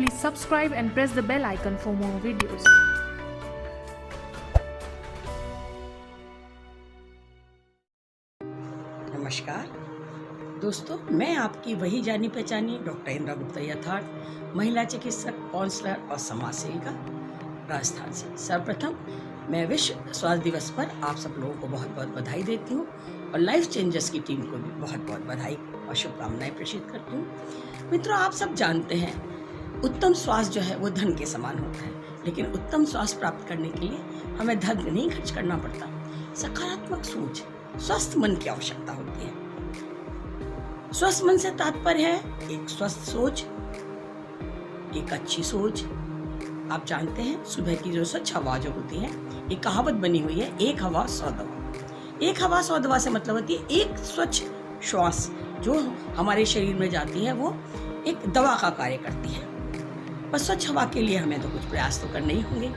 Please subscribe and press the bell icon for more videos. नमस्कार दोस्तों, मैं आपकी वही जानी पहचानी डॉक्टर इंद्रा गुप्ता यथार्थ, महिला चिकित्सक, काउंसलर और समाज सेविका, राजस्थान से। सर्वप्रथम मैं विश्व स्वास्थ्य दिवस पर आप सब लोगों को बहुत बहुत बधाई देती हूँ और लाइफ चेंजर्स की टीम को भी बहुत बहुत बधाई और शुभकामनाएं प्रेषित करती हूँ। मित्रों, आप सब जानते हैं उत्तम स्वास्थ्य जो है वो धन के समान होता है, लेकिन उत्तम स्वास्थ्य प्राप्त करने के लिए हमें धन नहीं खर्च करना पड़ता। सकारात्मक सोच, स्वस्थ मन की आवश्यकता होती है। स्वस्थ मन से तात्पर्य है एक स्वस्थ सोच, एक अच्छी सोच। आप जानते हैं सुबह की जो स्वच्छ हवा जो होती है, एक कहावत बनी हुई है, एक हवा 100 दवा। एक हवा 100 दवा से मतलब होती है एक स्वच्छ श्वास जो हमारे शरीर में जाती है वो एक दवा का कार्य करती है। पर स्वच्छ हवा के लिए हमें तो कुछ प्रयास तो करने ही होंगे।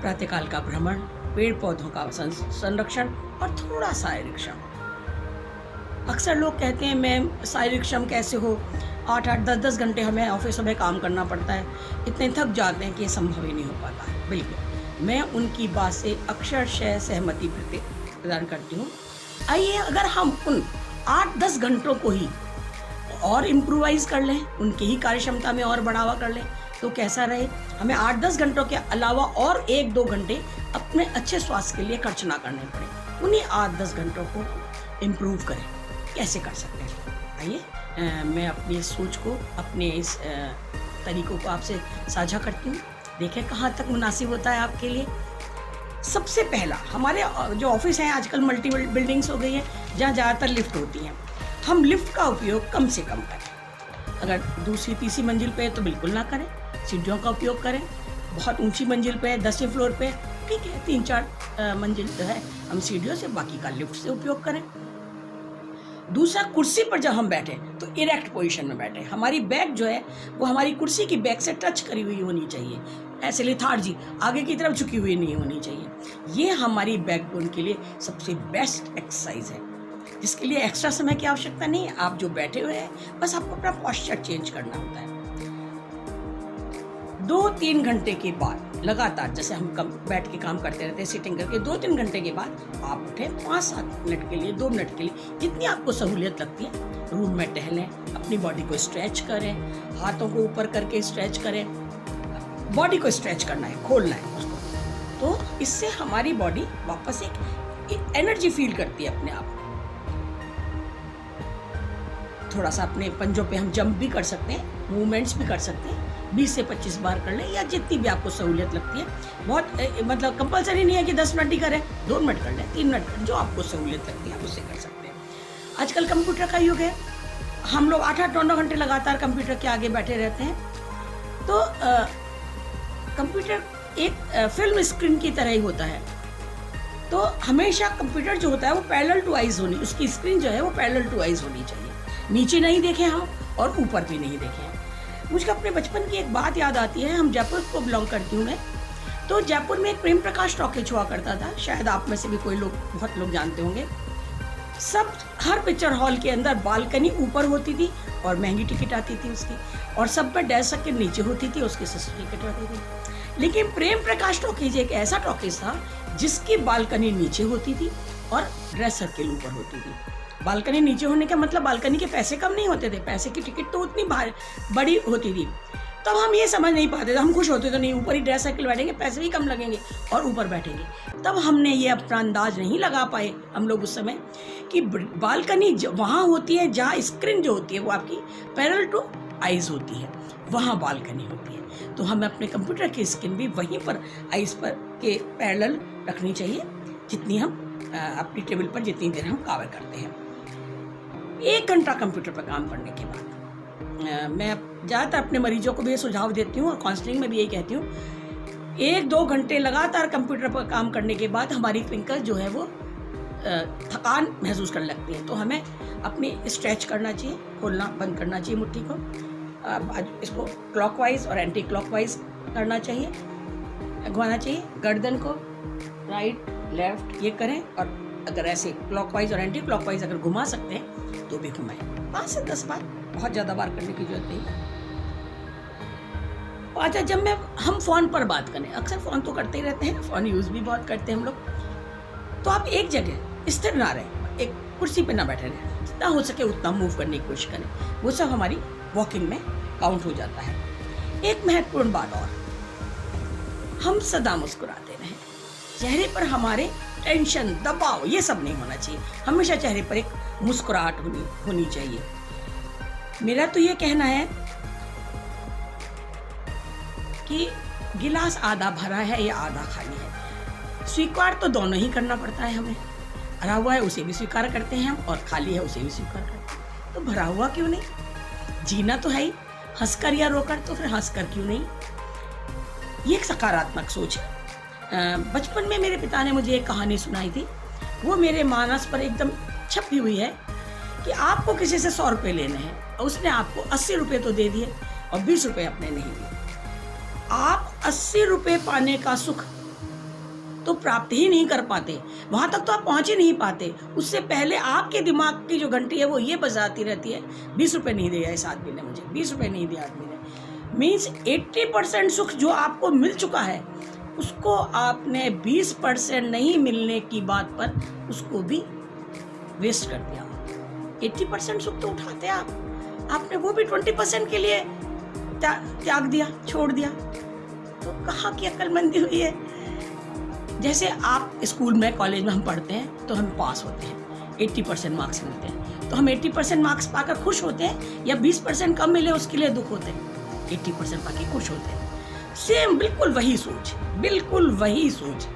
प्रातःकाल का भ्रमण, पेड़ पौधों का संरक्षण और थोड़ा शारीरिक श्रम। अक्सर लोग कहते हैं मैम शारीरिक श्रम कैसे हो, 8-8, 10-10 घंटे हमें ऑफिस में काम करना पड़ता है, इतने थक जाते हैं कि ये संभव ही नहीं हो पाता है। बिल्कुल, मैं उनकी बात से अक्षरशः सहमति प्रदान करती हूँ। आइए अगर हम उन 8-10 घंटों को ही और इम्प्रोवाइज कर लें, उनकी ही कार्य क्षमता में और बढ़ावा कर लें तो कैसा रहे। हमें 8-10 घंटों के अलावा और 1-2 घंटे अपने अच्छे स्वास्थ्य के लिए खर्च ना करने पड़े। उन्हीं 8-10 घंटों को इम्प्रूव करें। कैसे कर सकते हैं? आइए मैं अपनी सोच को, अपने इस तरीकों को आपसे साझा करती हूँ। देखें कहाँ तक मुनासिब होता है आपके लिए। सबसे पहला, हमारे जो ऑफिस हैं आजकल मल्टी बिल्डिंग्स हो गई है जहाँ ज़्यादातर लिफ्ट होती हैं। हम लिफ्ट का उपयोग कम से कम करें। अगर दूसरी तीसरी मंजिल पे है तो बिल्कुल ना करें, सीढ़ियों का उपयोग करें। बहुत ऊंची मंजिल पे है, 10वें फ्लोर पे, ठीक है, 3-4 मंजिल जो है हम सीढ़ियों से, बाकी का लिफ्ट से उपयोग करें। दूसरा, कुर्सी पर जब हम बैठे तो इरेक्ट पोजीशन में बैठे। हमारी बैक जो है वो हमारी कुर्सी की बैक से टच करी हुई होनी चाहिए, ऐसे लेथार्जी आगे की तरफ झुकी हुई नहीं होनी चाहिए। ये हमारी बैकबोन के लिए सबसे बेस्ट एक्सरसाइज है, जिसके लिए एक्स्ट्रा समय की आवश्यकता नहीं है। आप जो बैठे हुए हैं बस आपको अपना पोस्चर चेंज करना होता है। 2-3 घंटे के बाद लगातार, जैसे हम बैठ के काम करते रहते हैं सिटिंग करके, 2-3 घंटे के बाद आप उठें, 5-7 मिनट के लिए, 2 मिनट के लिए, जितनी आपको सहूलियत लगती है रूम में टहलें, अपनी बॉडी को स्ट्रेच करें, हाथों को ऊपर करके स्ट्रेच करें। बॉडी को स्ट्रेच करना है, खोलना है उसको, तो इससे हमारी बॉडी वापस एक एनर्जी फील करती है अपने आप। थोड़ा सा अपने पंजों पे हम जंप भी कर सकते हैं, मूवमेंट्स भी कर सकते हैं। 20 से 25 बार कर लें, या जितनी भी आपको सहूलियत लगती है। बहुत मतलब कंपलसरी नहीं है कि 10 मिनट ही करें, 2 मिनट कर लें, 3 मिनट कर, जो आपको सहूलियत लगती है आप उससे कर सकते हैं। आजकल कंप्यूटर का युग है, हम लोग 8-8, 9-9 घंटे लगातार कंप्यूटर के आगे बैठे रहते हैं। तो कंप्यूटर एक फिल्म स्क्रीन की तरह ही होता है। तो हमेशा कंप्यूटर जो होता है वो पैरेलल टू आइज होनी, उसकी स्क्रीन जो है वो पैरेलल टू आइज होनी चाहिए। नीचे नहीं देखें हम और ऊपर भी नहीं देखें। मुझे अपने बचपन की एक बात याद आती है। हम जयपुर को बिलोंग करती हूँ मैं, तो जयपुर में एक प्रेम प्रकाश टॉकीज हुआ करता था, शायद आप में से भी कोई लोग, बहुत लोग जानते होंगे। हर पिक्चर हॉल के अंदर बालकनी ऊपर होती थी और महंगी टिकट आती थी उसकी, और सब पर डेस्क के नीचे होती थी, उसकी सस्ती टिकट आती थी। लेकिन प्रेम प्रकाश टॉकीज एक ऐसा टॉकीज था जिसकी बालकनी नीचे होती थी और ड्रेस सर्किल ऊपर होती थी। बालकनी नीचे होने का मतलब बालकनी के पैसे कम नहीं होते थे, पैसे की टिकट तो उतनी बड़ी होती थी। तब हम ये समझ नहीं पाते थे, हम खुश होते तो नहीं, ऊपर ही ड्रेस सर्किल बैठेंगे, पैसे भी कम लगेंगे और ऊपर बैठेंगे। तब हमने ये अपना अंदाज नहीं लगा पाए हम लोग उस समय कि बालकनी वहाँ होती है जहाँ स्क्रीन जो होती है वो आपकी पैरेलल टू आइज होती है, वहाँ बालकनी होती है। तो हमें अपने कंप्यूटर की स्क्रीन भी वहीं पर आइज पर के पैरेलल रखनी चाहिए, जितनी हम अपनी टेबल पर जितनी देर हम कवर करते हैं। 1 घंटा कंप्यूटर पर काम करने के बाद मैं ज़्यादातर अपने मरीजों को भी ये सुझाव देती हूँ और काउंसलिंग में भी यही कहती हूँ, 1-2 घंटे लगातार कंप्यूटर पर काम करने के बाद हमारी फिंगर जो है वो थकान महसूस करने लगती है। तो हमें अपनी स्ट्रेच करना चाहिए, खोलना बंद करना चाहिए मुट्ठी को, इसको क्लॉकवाइज और एंटी क्लॉकवाइज करना चाहिए, घुमाना चाहिए गर्दन को, राइट लेफ्ट ये करें, और अगर ऐसे क्लॉकवाइज और एंटी क्लॉकवाइज अगर घुमा सकते हैं तो भी घुमाएं। 5 से 10 बार, बहुत ज़्यादा बार करने की जरूरत नहीं। अच्छा, जब हम फ़ोन पर बात करें, अक्सर फ़ोन तो करते ही रहते हैं, फ़ोन यूज़ भी बहुत करते हैं हम लोग, तो आप एक जगह स्थिर ना रहें, एक कुर्सी पे ना बैठे रहें, जितना हो सके उतना मूव करने की कोशिश करें, वो सब हमारी वॉकिंग में काउंट हो जाता है। एक महत्वपूर्ण बात और, हम सदा मुस्कुराते रहें, चेहरे पर हमारे टेंशन, दबाव ये सब नहीं होना चाहिए, हमेशा चेहरे पर एक मुस्कुराहट होनी चाहिए। मेरा तो ये कहना है कि गिलास आधा भरा है या आधा खाली है, स्वीकार तो दोनों ही करना पड़ता है हमें। भरा हुआ है उसे भी स्वीकार करते हैं हम, और खाली है उसे भी स्वीकार करते हैं। तो भरा हुआ क्यों नहीं, जीना तो है ही, हंसकर या रोकर, तो फिर हंसकर क्यों नहीं। ये एक सकारात्मक सोच है। बचपन में मेरे पिता ने मुझे एक कहानी सुनाई थी, वो मेरे मानस पर एकदम छपी हुई है कि आपको किसी से 100 रुपये लेने हैं, उसने आपको 80 रुपये तो दे दिए और 20 रुपये अपने नहीं दिए। आप 80 रुपये पाने का सुख तो प्राप्त ही नहीं कर पाते, वहां तक तो आप पहुंच ही नहीं पाते। उससे पहले आपके दिमाग की जो घंटी है वो ये बजाती रहती है, 20 रुपये नहीं दिया इस आदमी ने मुझे, 20 रुपये नहीं दिया आदमी ने। मीन्स 80% सुख जो आपको मिल चुका है, उसको आपने 20% नहीं मिलने की बात पर उसको भी वेस्ट कर दिया। 80% सुख तो उठाते आपने वो भी 20% के लिए त्याग दिया, छोड़ दिया। तो कहाँ की अक्लमंदी हुई है। जैसे आप स्कूल में, कॉलेज में हम पढ़ते हैं तो हम पास होते हैं, 80% मार्क्स मिलते हैं, तो हम 80% मार्क्स पाकर खुश होते हैं, या 20% कम मिले उसके लिए दुख होते हैं? 80% पाके खुश होते हैं। सेम बिल्कुल वही सोच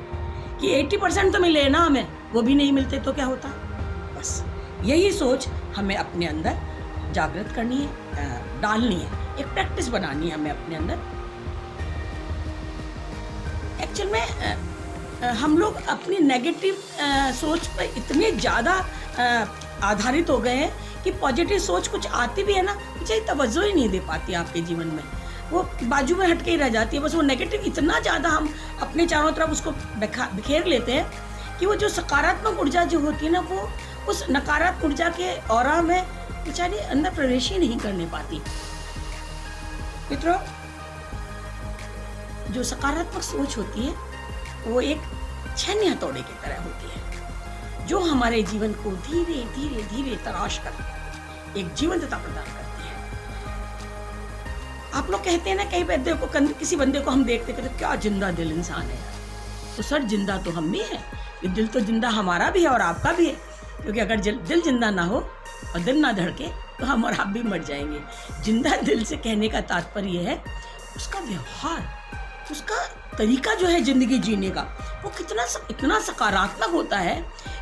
कि 80% तो मिले ना हमें, वो भी नहीं मिलते तो क्या होता। बस यही सोच हमें अपने अंदर जागृत करनी है, डालनी है, एक प्रैक्टिस बनानी है हमें अपने अंदर। एक्चुअल में हम लोग अपनी नेगेटिव सोच पर इतने ज़्यादा आधारित हो गए हैं कि पॉजिटिव सोच कुछ आती भी है ना, मुझे तवज्जो ही नहीं दे पाती आपके जीवन में, वो बाजू में हट के ही रह जाती है। बस वो नेगेटिव इतना ज़्यादा हम अपने चारों तरफ उसको बिखेर लेते हैं कि वो जो सकारात्मक ऊर्जा जो होती है ना, वो उस नकारात्मक ऊर्जा के ऑरा में बेचारी अंदर प्रवेश ही नहीं करने पाती। मित्रों, जो सकारात्मक सोच होती है वो एक छन्नी हथौड़े की तरह होती है, जो हमारे जीवन को धीरे धीरे धीरे तराश कर एक जीवंतता प्रदान करती है। आप लोग कहते हैं ना, कई बंदे को, किसी बंदे को हम देखते कहते क्या जिंदा दिल इंसान है यार। तो सर, जिंदा तो हम भी हैं, ये दिल तो जिंदा हमारा भी है और आपका भी है, क्योंकि अगर दिल जिंदा ना हो और दिल ना धड़के तो हम और आप भी मर जाएंगे। जिंदा दिल से कहने का तात्पर्य यह है उसका व्यवहार, उसका तरीका जो है जिंदगी जीने का, वो इतना सकारात्मक होता है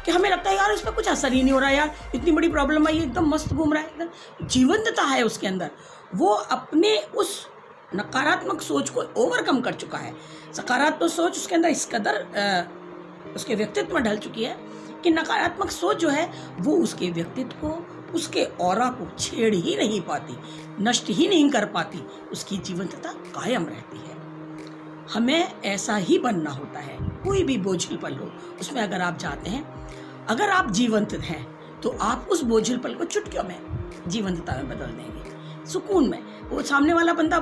कि हमें लगता है यार इस पर कुछ असर ही नहीं हो रहा है, यार इतनी बड़ी प्रॉब्लम आई, एकदम मस्त घूम रहा है, एकदम जीवंतता है उसके अंदर। वो अपने उस नकारात्मक सोच को ओवरकम कर चुका है। सकारात्मक सोच उसके अंदर इस कदर उसके व्यक्तित्व में ढल चुकी है कि नकारात्मक सोच जो है वो उसके व्यक्तित्व को, उसके ऑरा को छेड़ ही नहीं पाती, नष्ट ही नहीं कर पाती, उसकी जीवंतता कायम रहती है। हमें ऐसा ही बनना होता है। कोई भी बोझिल पल हो, उसमें अगर आप जाते हैं, अगर आप जीवंत हैं तो आप उस बोझिल पल को चुटकियों में जीवंतता में बदल देंगे, सुकून में। वो सामने वाला बंदा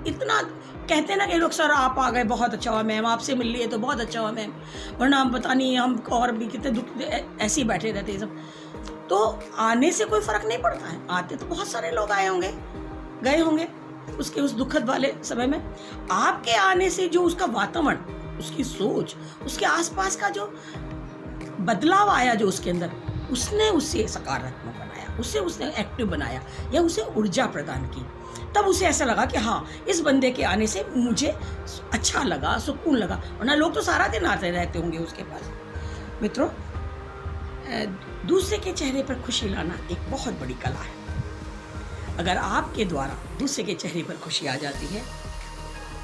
इतना कहते हैं ना कि लोग, सर आप आ गए, बहुत अच्छा हुआ मैम, आपसे मिल लिए तो बहुत अच्छा हुआ मैम, वरना हम पता नहीं हम और भी कितने दुख ऐसे ही बैठे रहते हैं सब। तो आने से कोई फर्क नहीं पड़ता है, आते तो बहुत सारे लोग आए होंगे, गए होंगे उसके उस दुखद वाले समय में। आपके आने से जो उसका वातावरण, उसकी सोच, उसके आसपास का जो बदलाव आया जो उसके अंदर, उसने उसे सकारात्मक बनाया, उसने एक्टिव बनाया, या उसे ऊर्जा प्रदान की। तब उसे ऐसा लगा कि हाँ, इस बंदे के आने से मुझे अच्छा लगा, सुकून लगा। वरना लोग तो सारा दिन आते रहते होंगे उसके पास। मित्रों, दूसरे के चेहरे पर खुशी लाना एक बहुत बड़ी कला है। अगर आपके द्वारा दूसरे के चेहरे पर खुशी आ जाती है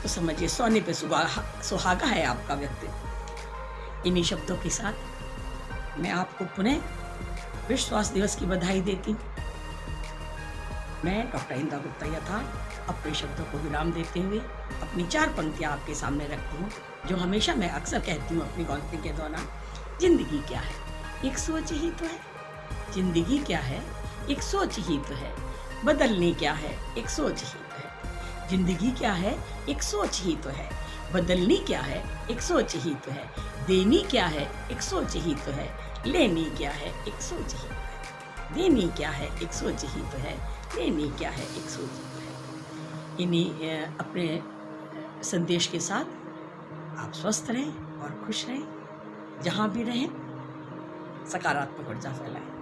तो समझिए सोने पे सुहागा है आपका व्यक्तित्व। इन्हीं शब्दों के साथ मैं आपको पुनः विश्व स्वास्थ्य दिवस की बधाई देती हूँ। मैं डॉक्टर इंद्रा गुप्ता यथार्थ अपने शब्दों को विराम देते हुए अपनी 4 पंक्तियाँ आपके सामने रखती हूँ, जो हमेशा मैं अक्सर कहती हूँ अपनी काउंसलिंग के दौरान। जिंदगी क्या है, एक सोच ही तो है। जिंदगी क्या है, एक सोच ही तो है। बदलने क्या है, एक सोच ही तो है। जिंदगी क्या है, एक सोच ही तो है। बदलनी क्या है, एक सोच ही तो है। देनी क्या है, एक सोच ही तो है। लेनी क्या है, एक सोच ही तो है। देनी क्या है, एक सोच ही तो है। लेनी क्या है, एक सोच ही तो है। इन्हीं अपने संदेश के साथ आप स्वस्थ रहें और खुश रहें। जहाँ भी रहें, सकारात्मक ऊर्जा फैलाएं।